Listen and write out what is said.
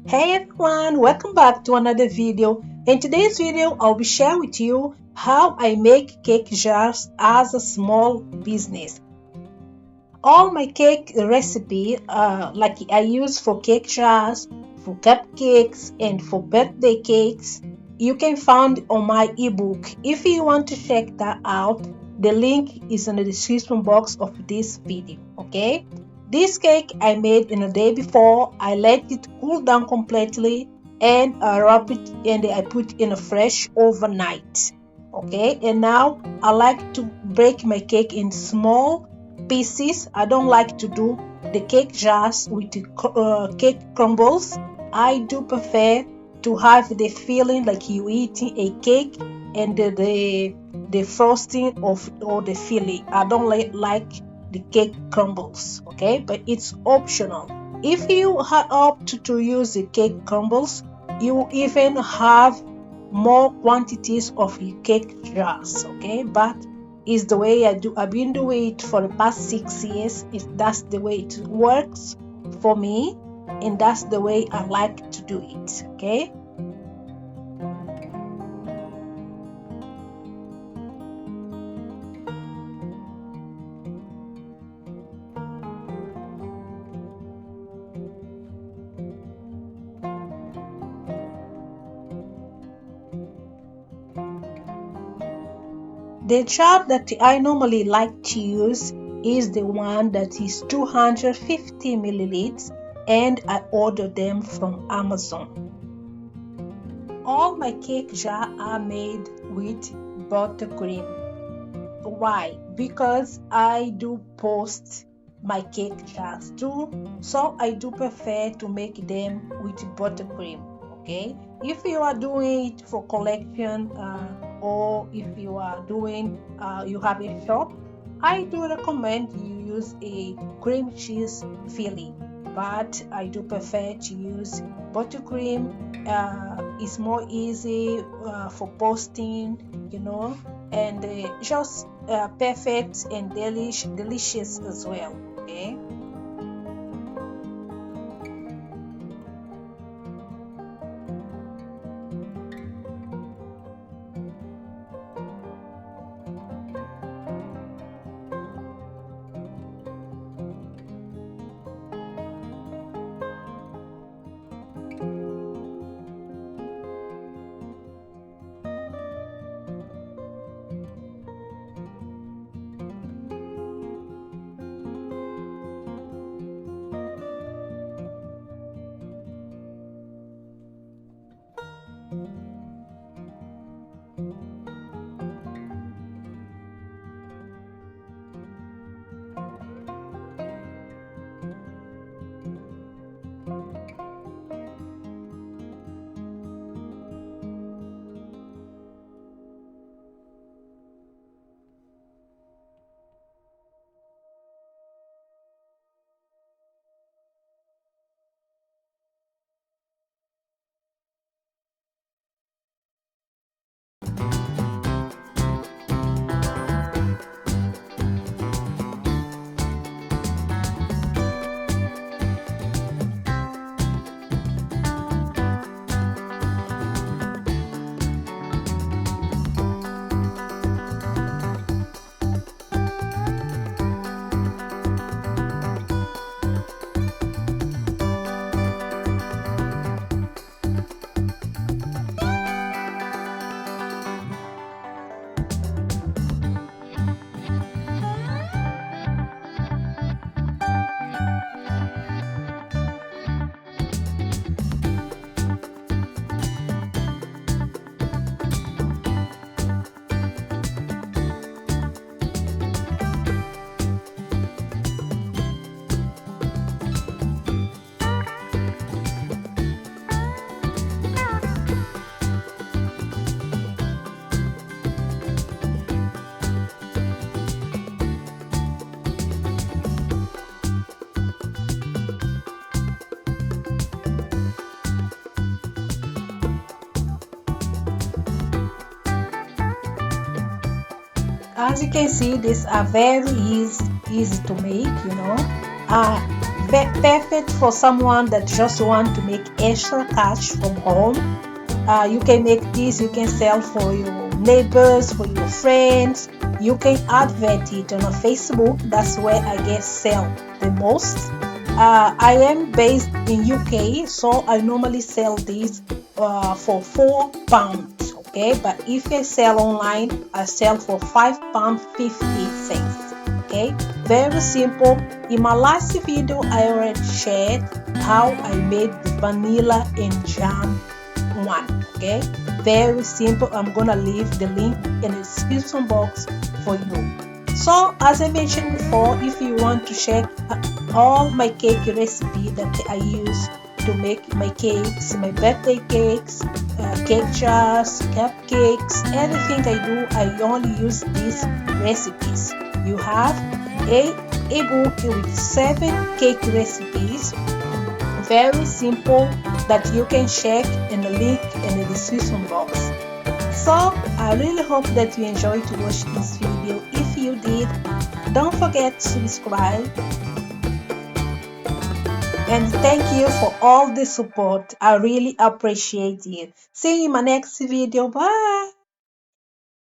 Hey everyone, welcome back to another video. In today's video, I'll be sharing with you how I make cake jars as a small business. All my cake recipe, like I use for cake jars, for cupcakes, and for birthday cakes, you can find on my ebook. If you want to check that out, the link is in the description box of this video. Okay. This cake I made in a day before. I let it cool down completely and wrap it and I put in a fresh overnight. Okay, and now I like to break my cake in small pieces. I don't like to do the cake jars with the cake crumbles. I do prefer to have the feeling like you eating a cake and the frosting of or the filling. I don't like the cake crumbles. Okay, but it's optional. If you opt to use the cake crumbles, you even have more quantities of your cake jars. Okay, but is the way I do. I've been doing it for the past 6 years. That's the way it works for me, and that's the way I like to do it. Okay. The jar that I normally like to use is the one that is 250 milliliters, and I order them from Amazon. All my cake jars are made with buttercream. Why? Because I do post my cake jars too, so I do prefer to make them with buttercream. Okay, if you are doing it for collection, or if you are doing, you have a shop, I do recommend you use a cream cheese filling, but I do prefer to use buttercream. It's more easy for posting, and just perfect and delicious as well. Okay. As you can see, these are very easy to make. Uh, perfect for someone that just want to make extra cash from home. You can make this, you can sell for your neighbors, for your friends. You can advert it on a Facebook. That's where I guess sell the most. I am based in UK, so I normally sell these for £4. Okay, but if I sell online, I sell for £5.50. Okay, very simple. In my last video, I already shared how I made the vanilla and jam one. Okay, very simple. I'm gonna leave the link in the description box for you. So as I mentioned before, if you want to check all my cake recipe that I use to make my cakes, my birthday cakes, cake jars, cupcakes, everything I do, I only use these recipes. You have a book with 7 cake recipes, very simple, that you can check in the link in the description box. So I really hope that you enjoyed to watch this video. If you did, don't forget to subscribe, and thank you for all the support. I really appreciate it. See you in my next video. Bye.